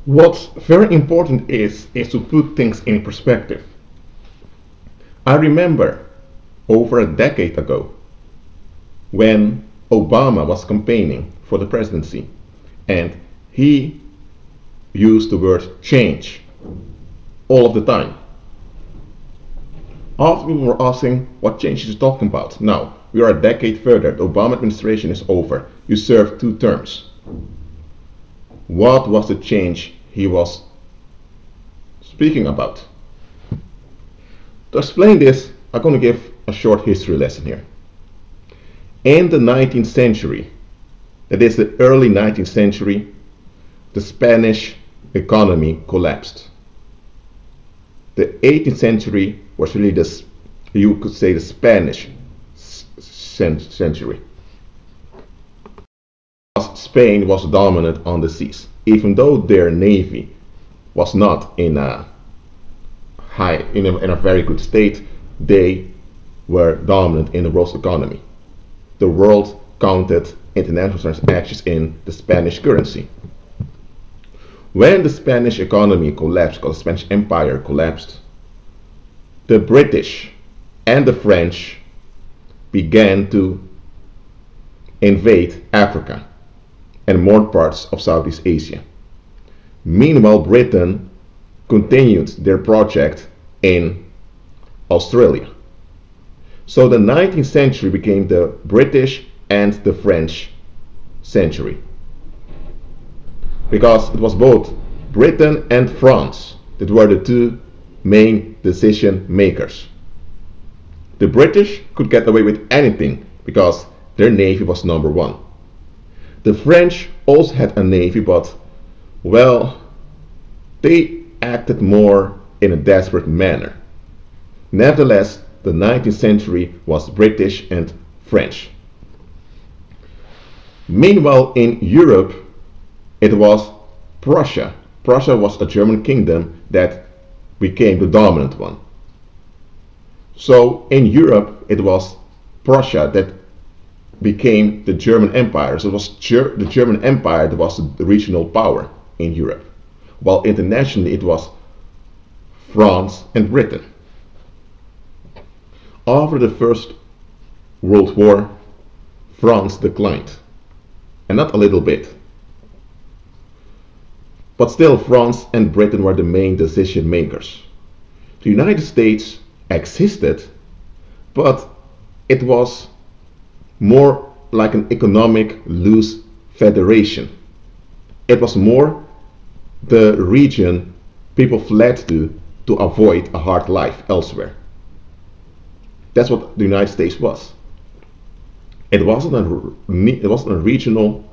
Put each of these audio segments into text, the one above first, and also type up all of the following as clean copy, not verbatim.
What's very important is to put things in perspective. I remember over a decade ago when Obama was campaigning for the presidency and he used the word change all of the time. All people were asking what change is he talking about. Now, we are a decade further. The Obama administration is over. You served 2 terms. What was the change he was speaking about? To explain this, I'm going to give a short history lesson here. In the 19th century, that is the early 19th century, the Spanish economy collapsed. The 18th century was really this, you could say, the Spanish century. Spain was dominant on the seas, even though their navy was not in a very good state. They were dominant in the world's economy. The world counted international transactions in the Spanish currency. When the Spanish economy collapsed, because the Spanish Empire collapsed, the British and the French began to invade Africa and more parts of Southeast Asia. Meanwhile, Britain continued their project in Australia. So the 19th century became the British and the French century, because it was both Britain and France that were the 2 main decision makers. The British could get away with anything because their navy was number 1. The French also had a navy, but, well, they acted more in a desperate manner. Nevertheless, the 19th century was British and French. Meanwhile, in Europe, it was Prussia. Prussia was a German kingdom that became the dominant one. So in Europe, it was Prussia that became the German Empire. So it was the German Empire that was the regional power in Europe, while internationally it was France and Britain. After the First World War, France declined, and not a little bit. But still, France and Britain were the main decision makers. The United States existed, but it was more like an economic loose federation. It was more the region people fled to avoid a hard life elsewhere. That's what the United States was. It wasn't a regional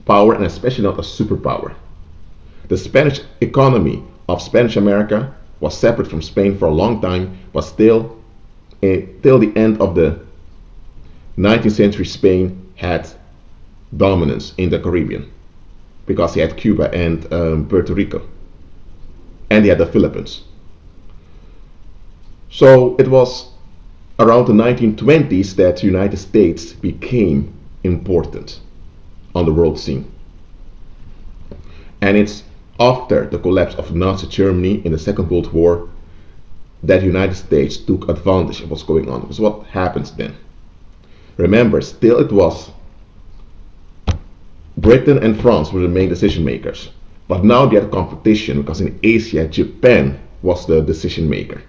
power, and especially not a superpower. The Spanish economy of Spanish America was separate from Spain for a long time, but still, till the end of the 19th century, Spain had dominance in the Caribbean, because they had Cuba and Puerto Rico, and they had the Philippines. So it was around the 1920s that the United States became important on the world scene. And it's after the collapse of Nazi Germany in the Second World War that the United States took advantage of what's going on. Because what happens then? Remember, still it was Britain and France were the main decision makers. But now they had competition, because in Asia, Japan was the decision maker.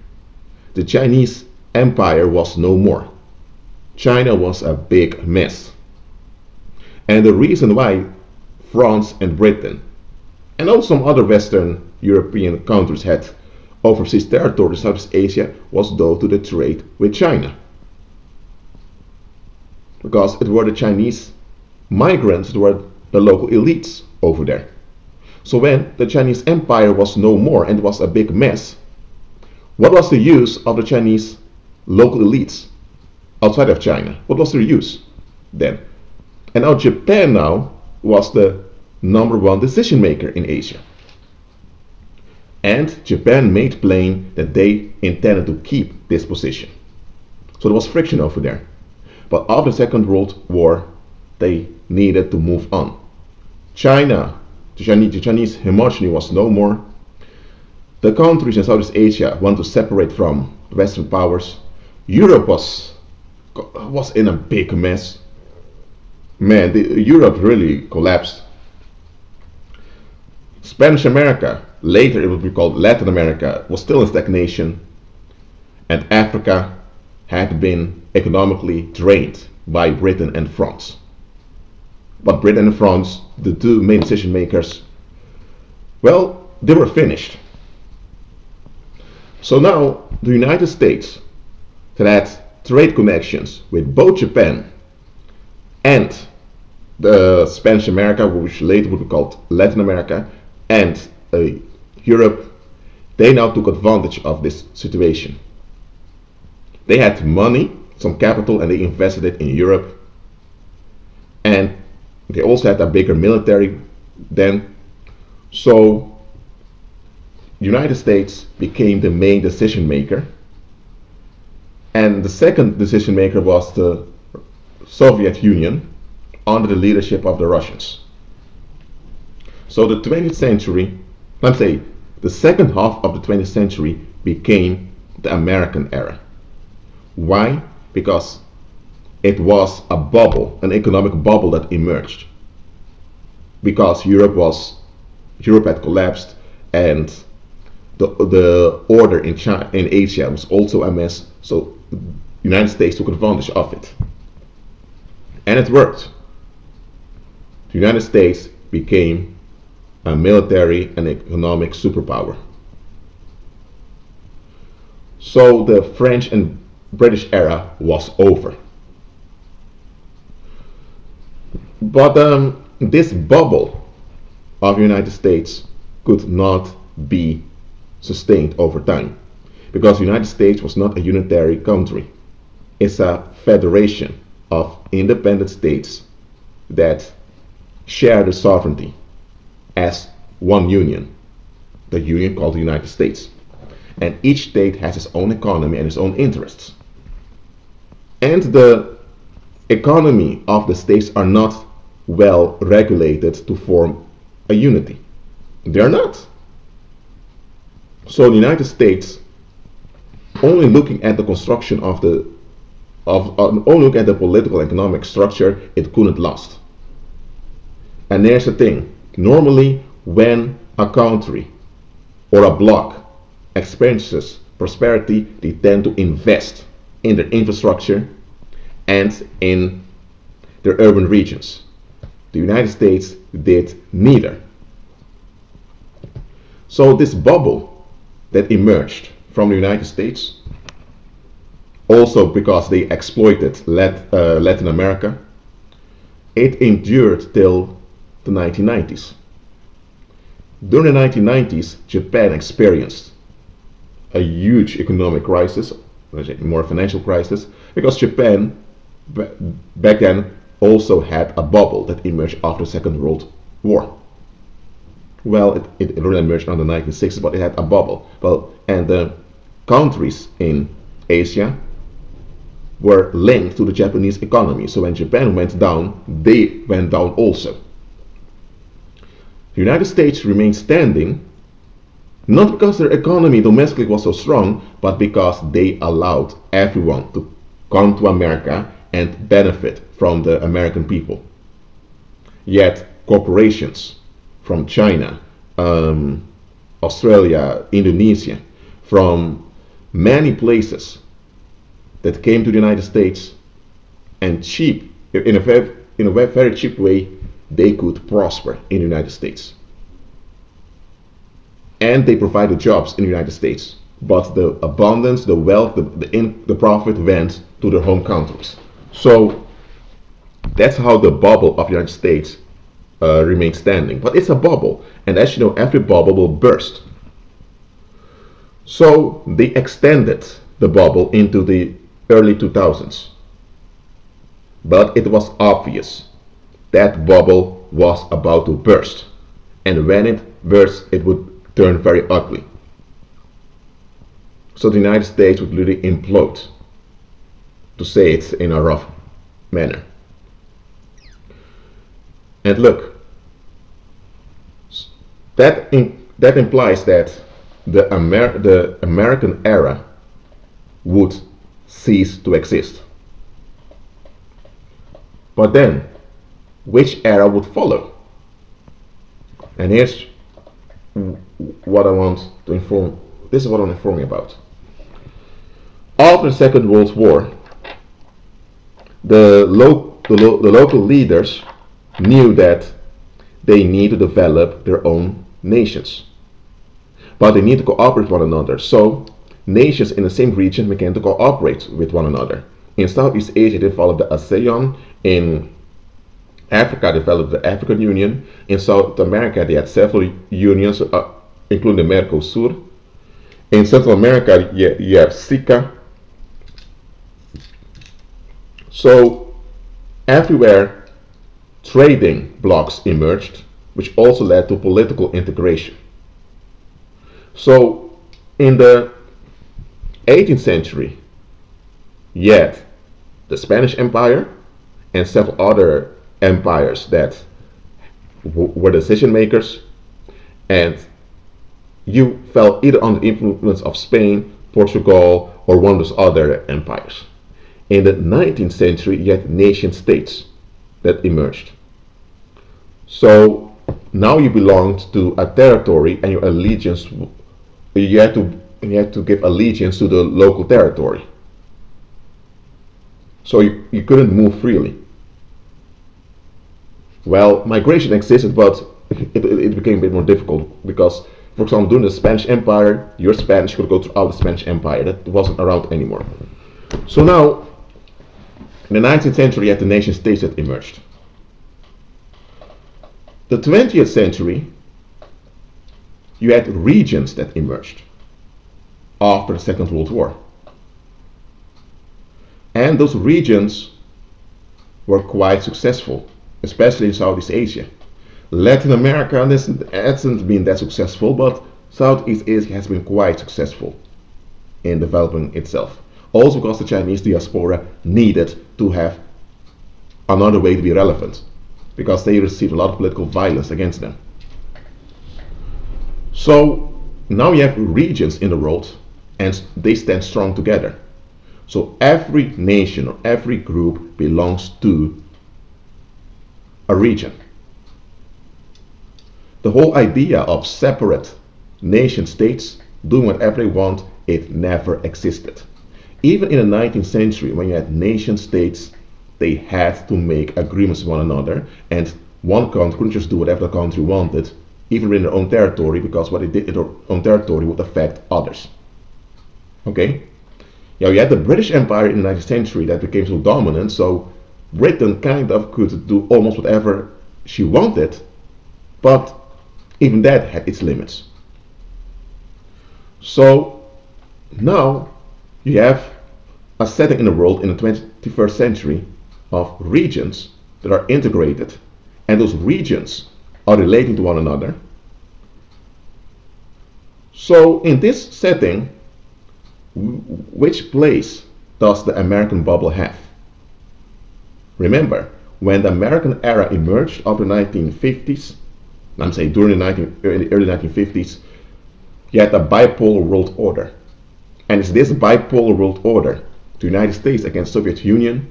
The Chinese Empire was no more. China was a big mess. And the reason why France and Britain, and also some other Western European countries, had overseas territory in Southeast Asia was due to the trade with China. Because it were the Chinese migrants that were the local elites over there. So when the Chinese Empire was no more and was a big mess, what was the use of the Chinese local elites outside of China? What was their use then? And now Japan now was the #1 decision maker in Asia. And Japan made plain that they intended to keep this position. So there was friction over there. But after the Second World War, they needed to move on. China The Chinese hegemony was no more. The countries in Southeast Asia want to separate from the Western powers. Europe was in a big mess. Man, Europe really collapsed. Spanish America, later it would be called Latin America, was still in stagnation, and Africa had been economically drained by Britain and France. But Britain and France, the two main decision makers, well, they were finished. So now the United States, that had trade connections with both Japan and the Spanish America, which later would be called Latin America, and Europe, they now took advantage of this situation. They had money, some capital, and they invested it in Europe. And they also had a bigger military then. So the United States became the main decision maker. And the second decision maker was the Soviet Union under the leadership of the Russians. So the 20th century, let's say the second half of the 20th century, became the American era. Why? Because it was a bubble, an economic bubble that emerged. Because Europe had collapsed, and the order in Asia was also a mess. So the United States took advantage of it. And it worked. The United States became a military and economic superpower. So the French and British era was over. But this bubble of the United States could not be sustained over time, because the United States was not a unitary country. It's a federation of independent states that share the sovereignty as one union, the union called the United States. And each state has its own economy and its own interests. And the economy of the states are not well regulated to form a unity. They're not. So the United States, only looking at the construction only look at the political and economic structure, it couldn't last. And there's the thing. Normally, when a country or a bloc experiences prosperity, they tend to invest in their infrastructure and in their urban regions. The United States did neither. So this bubble that emerged from the United States, also because they exploited Latin America, it endured till the 1990s. During the 1990s, Japan experienced a huge economic crisis, more financial crisis, because Japan back then also had a bubble that emerged after the Second World War. Well, it really emerged in the 1960s, but it had a bubble. Well, and the countries in Asia were linked to the Japanese economy. So when Japan went down, they went down also. The United States remained standing, not because their economy domestically was so strong, but because they allowed everyone to come to America and benefit from the American people. Yet corporations from China, Australia, Indonesia, from many places that came to the United States, and in a very cheap way, they could prosper in the United States. And they provided jobs in the United States. But the abundance, the wealth, the profit went to their home countries. So that's how the bubble of the United States remains standing. But it's a bubble. And as you know, every bubble will burst. So they extended the bubble into the early 2000s. But it was obvious that bubble was about to burst. And when it burst, it would turn very ugly. So the United States would literally implode, to say it in a rough manner. And look, that implies that the American era would cease to exist. But then, which era would follow? And here's what I want to inform. This is what I'm informing about. After the Second World War, the local leaders knew that they need to develop their own nations, but they need to cooperate with one another. So nations in the same region began to cooperate with one another. In Southeast Asia, they developed the ASEAN. In Africa, they developed the African Union. In South America, they had several unions, including the Mercosur. In Central America, you have SICA. So everywhere, trading blocs emerged, which also led to political integration. So in the 18th century, you had the Spanish Empire and several other empires that were decision makers, and you fell either under the influence of Spain, Portugal, or one of those other empires. In the 19th century, you had nation states that emerged. So now you belonged to a territory, and your allegiance, you had to give allegiance to the local territory. So you couldn't move freely. Well, migration existed, but it became a bit more difficult because, for example, during the Spanish Empire, your Spanish could go throughout the Spanish Empire. That wasn't around anymore. So now, in the 19th century, you had the nation states that emerged. The 20th century, you had regions that emerged after the Second World War. And those regions were quite successful, especially in Southeast Asia. Latin America hasn't been that successful, but Southeast Asia has been quite successful in developing itself. Also because the Chinese diaspora needed to have another way to be relevant, because they received a lot of political violence against them. So now you have regions in the world, and they stand strong together. So every nation or every group belongs to a region. The whole idea of separate nation states doing whatever they want, it never existed. Even in the 19th century, when you had nation states, they had to make agreements with one another, and one country couldn't just do whatever the country wanted, even in their own territory, because what they did in their own territory would affect others. Okay? Yeah, you had the British Empire in the 19th century that became so dominant, so Britain kind of could do almost whatever she wanted, but even that had its limits. So now you have a setting in the world in the 21st century of regions that are integrated, and those regions are relating to one another. So in this setting, which place does the American bubble have? Remember, when the American era emerged after the 1950s, I'm saying during the early 1950s, you had a bipolar world order. And it's this bipolar world order, the United States against Soviet Union,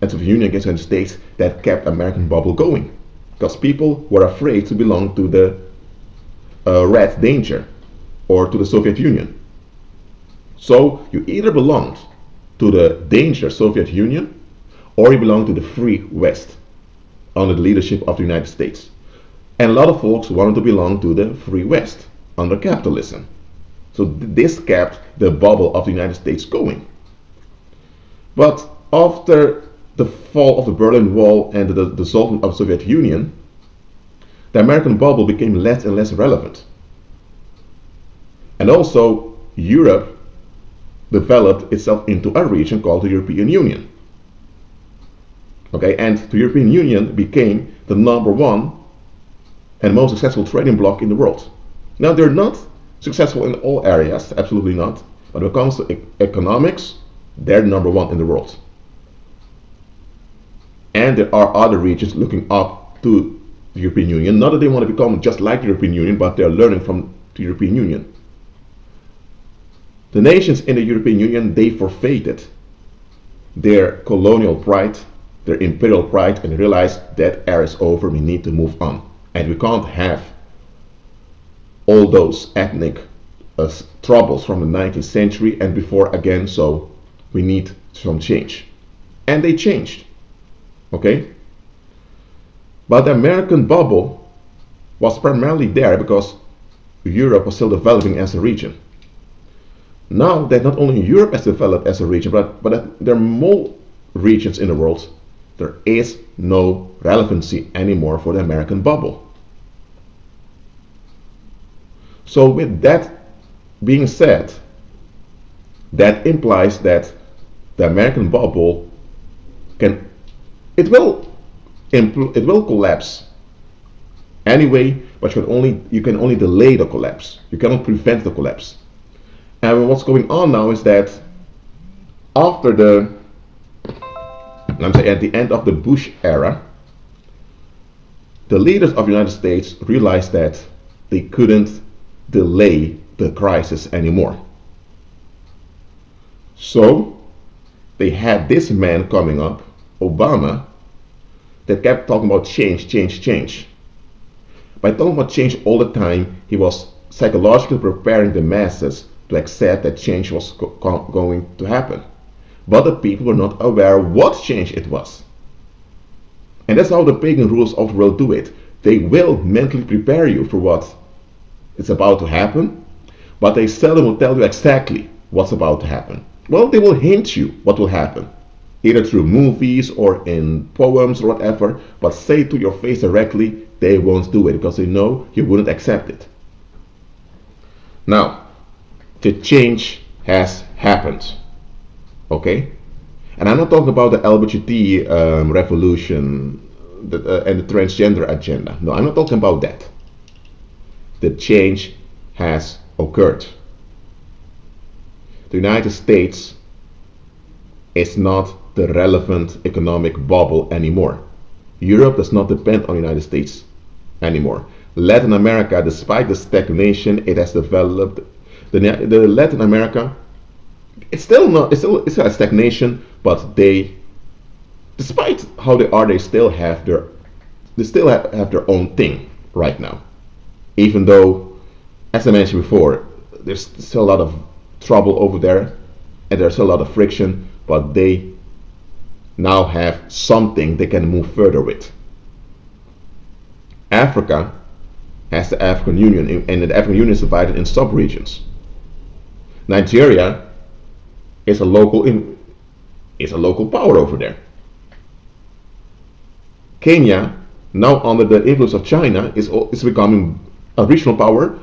and Soviet Union against the United States, that kept American bubble going. Because people were afraid to belong to the Red Danger or to the Soviet Union. So you either belonged to the Danger Soviet Union, or you belonged to the Free West under the leadership of the United States. And a lot of folks wanted to belong to the Free West under capitalism. So this kept the bubble of the United States going. But after the fall of the Berlin Wall and the dissolvement of the Soviet Union, the American bubble became less and less relevant. And also, Europe developed itself into a region called the European Union. Okay, and the European Union became the #1 and most successful trading bloc in the world. Now, they're not successful in all areas, absolutely not. But when it comes to economics, they're #1 in the world. And there are other regions looking up to the European Union. Not that they want to become just like the European Union, but they're learning from the European Union. The nations in the European Union, they forfeited their colonial pride, their imperial pride, and realized that era is over, we need to move on. And we can't have all those ethnic troubles from the 19th century and before again, so we need some change. And they changed, okay? But the American bubble was primarily there because Europe was still developing as a region. Now that not only Europe has developed as a region, but there are more regions in the world, there is no relevancy anymore for the American bubble. So with that being said, that implies that the American bubble it will collapse anyway, but you can only delay the collapse. You cannot prevent the collapse. And what's going on now is that after at the end of the Bush era, the leaders of the United States realized that they couldn't delay the crisis anymore. So they had this man coming up, Obama, that kept talking about change, change, change. By talking about change all the time, he was psychologically preparing the masses to accept that change was going to happen. But the people were not aware what change it was. And that's how the pagan rulers of the world do it. They will mentally prepare you for what is about to happen, but they seldom will tell you exactly what's about to happen. Well, they will hint you what will happen, either through movies or in poems or whatever, but say it to your face directly, they won't do it because they know you wouldn't accept it. Now, the change has happened, okay? And I'm not talking about the LGBT revolution and the transgender agenda. No, I'm not talking about that. The change has occurred. The United States is not the relevant economic bubble anymore. Europe does not depend on the United States anymore. Latin America, despite the stagnation it has developed, the Latin America, it's still a stagnation, but despite how they are, they still have their own thing right now. Even though, as I mentioned before, there's still a lot of trouble over there, and there's a lot of friction, but they now have something they can move further with. Africa has the African Union, and the African Union is divided in sub-regions. Nigeria is a local power over there. Kenya, now under the influence of China, is becoming a regional power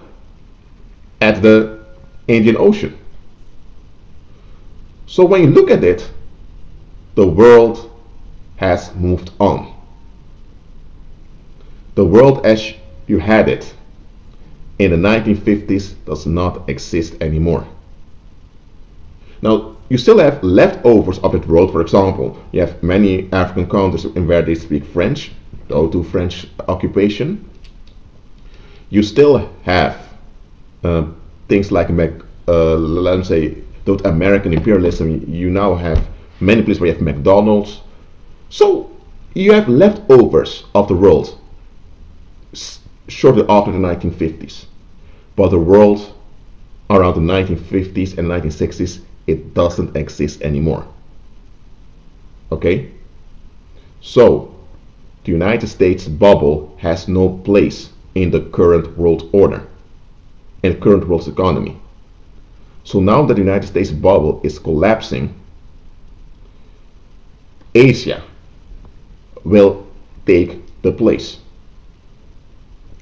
at the Indian Ocean. So when you look at it, the world has moved on. The world as you had it in the 1950s does not exist anymore. Now, you still have leftovers of that world. For example, you have many African countries in where they speak French, due to French occupation. You still have things like, let's say, the American imperialism. You now have many places where you have McDonald's. So you have leftovers of the world shortly after the 1950s. But the world around the 1950s and 1960s, it doesn't exist anymore. Okay? So the United States bubble has no place in the current world order and current world's economy. So now that the United States bubble is collapsing, Asia will take the place.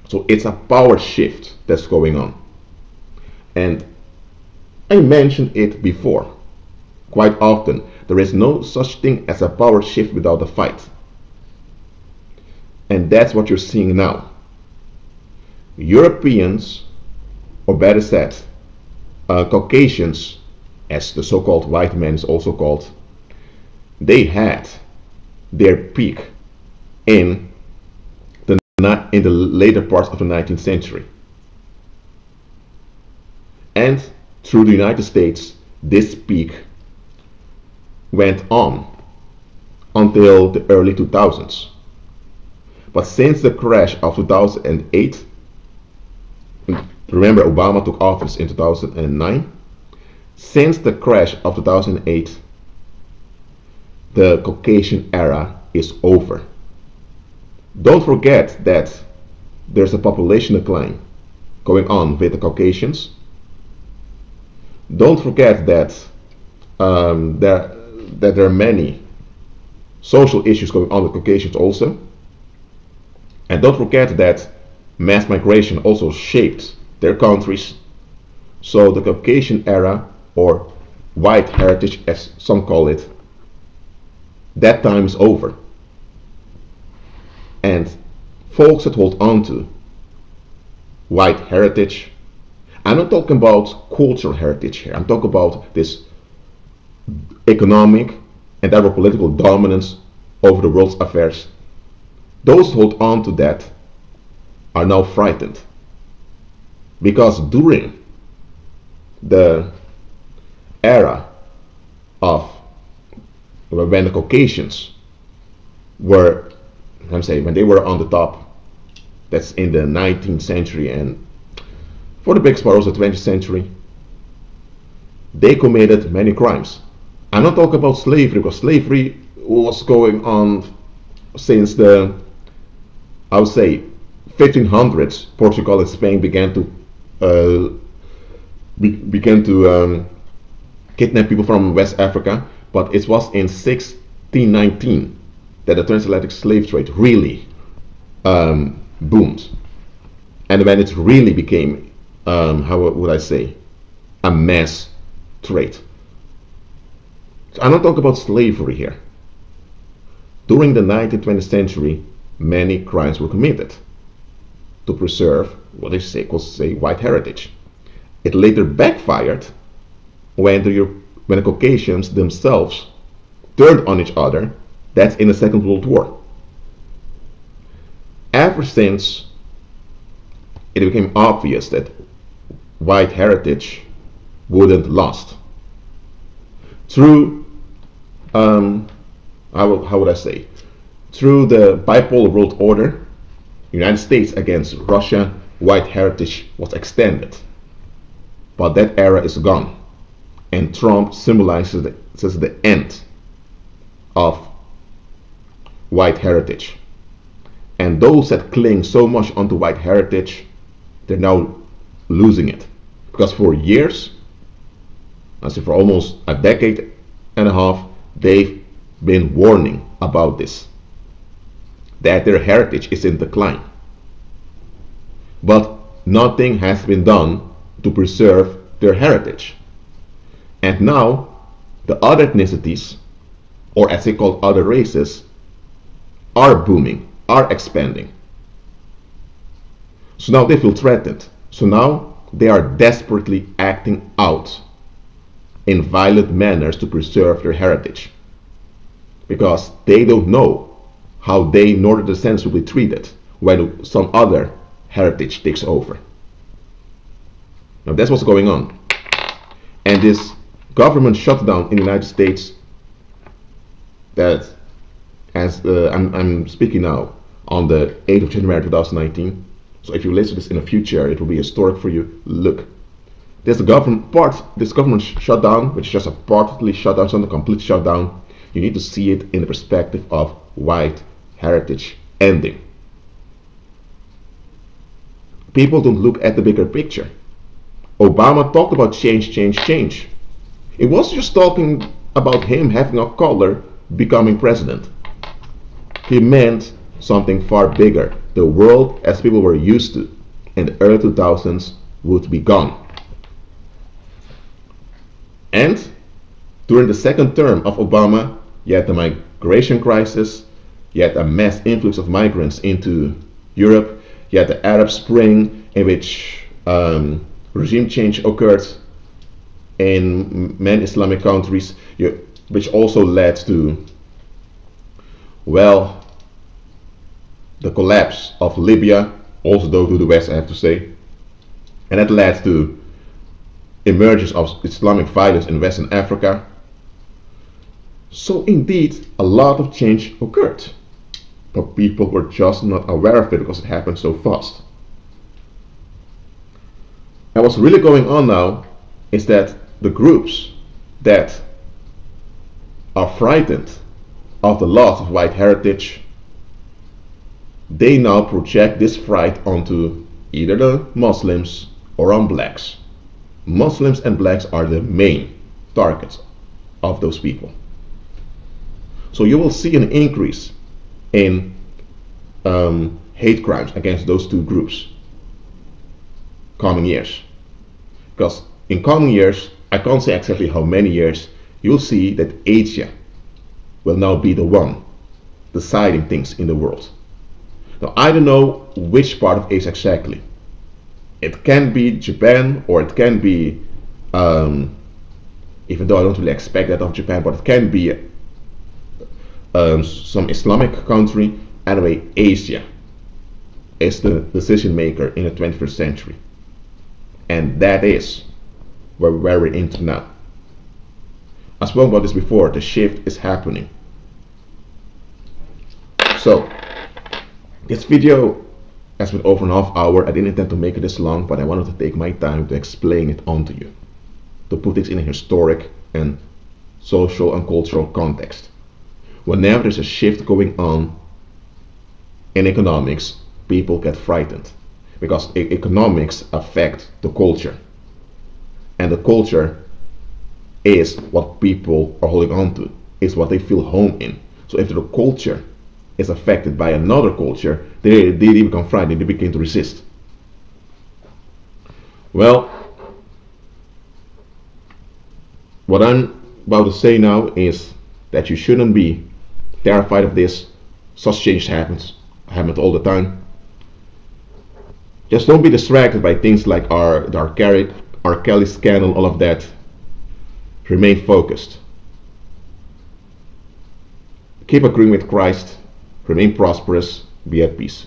So it's a power shift that's going on. And I mentioned it before. Quite often, there is no such thing as a power shift without a fight. And that's what you're seeing now. Europeans, or better said, Caucasians, as the so-called white man is also called, they had their peak in in the later part of the 19th century. And through the United States, this peak went on until the early 2000s. But since the crash of 2008, remember Obama took office in 2009, since the crash of 2008, the Caucasian era is over. Don't forget that there's a population decline going on with the Caucasians. Don't forget that there are many social issues going on with Caucasians also. And don't forget that mass migration also shaped their countries. So the Caucasian era, or white heritage as some call it, that time is over. And folks that hold on to white heritage, I'm not talking about cultural heritage here, I'm talking about this economic and therefore political dominance over the world's affairs. Those who hold on to that are now frightened. Because during the era of when the Caucasians were, when they were on the top, that's in the 19th century and for the biggest part also the 20th century, they committed many crimes. I'm not talking about slavery, because slavery was going on since the, I would say, 1500s. Portugal and Spain began to kidnap people from West Africa, but it was in 1619 that the transatlantic slave trade really boomed, and when it really became, how would I say, a mass trade. So I'm not talking about slavery here. During the 19th, 20th century, many crimes were committed to preserve what they say white heritage. It later backfired when the Caucasians themselves turned on each other. That's in the Second World War. Ever since it became obvious that white heritage wouldn't last, through how would I say, through the bipolar world order, United States against Russia, white heritage was extended. But that era is gone, and Trump symbolizes the end of white heritage. And those that cling so much onto white heritage, they're now losing it. Because for years, I say for almost a decade and a half, they've been warning about this, that their heritage is in decline. But nothing has been done to preserve their heritage. And now, the other ethnicities, or as they call other races, are booming, are expanding. So now they feel threatened. So now they are desperately acting out in violent manners to preserve their heritage, because they don't know how they nor their descendants will be treated when some other heritage takes over. Now that's what's going on. And this government shutdown in the United States, that as I'm speaking now on the 8th of January 2019, so if you listen to this in the future, it will be historic for you. Look, this government shutdown, which is just a partly shutdown, it's not a complete shutdown. You need to see it in the perspective of white heritage ending. People don't look at the bigger picture. Obama talked about change, change, change. It wasn't just talking about him having a color becoming president. He meant something far bigger. The world as people were used to in the early 2000s would be gone. And during the second term of Obama, you had the migration crisis, you had a mass influx of migrants into Europe, you had the Arab Spring, in which regime change occurred in many Islamic countries, which also led to, well, the collapse of Libya, also though to the West I have to say, and that led to emergence of Islamic violence in Western Africa. So indeed, a lot of change occurred, but people were just not aware of it because it happened so fast. And what's really going on now is that the groups that are frightened of the loss of white heritage, they now project this fright onto either the Muslims or on blacks. Muslims and blacks are the main targets of those people. So you will see an increase in hate crimes against those two groups coming years. Because in coming years, I can't say exactly how many years, you'll see that Asia will now be the one deciding things in the world. Now I don't know which part of Asia exactly. It can be Japan, or it can be, even though I don't really expect that of Japan, but it can be some Islamic country. Anyway, Asia is the decision maker in the 21st century. And that is where we're into now. I spoke about this before, the shift is happening. So, this video has been over an half hour. I didn't intend to make it this long, but I wanted to take my time to explain it onto you, to put things in a historic and social and cultural context. Whenever there's a shift going on in economics, people get frightened because economics affect the culture, and the culture is what people are holding on to, is what they feel home in. So if the culture is affected by another culture, they become frightened, they begin to resist. Well, what I'm about to say now is that you shouldn't be terrified of this. Such change happens all the time. Just don't be distracted by things like R. Kelly scandal, all of that. Remain focused. Keep agreeing with Christ. Remain prosperous. Be at peace.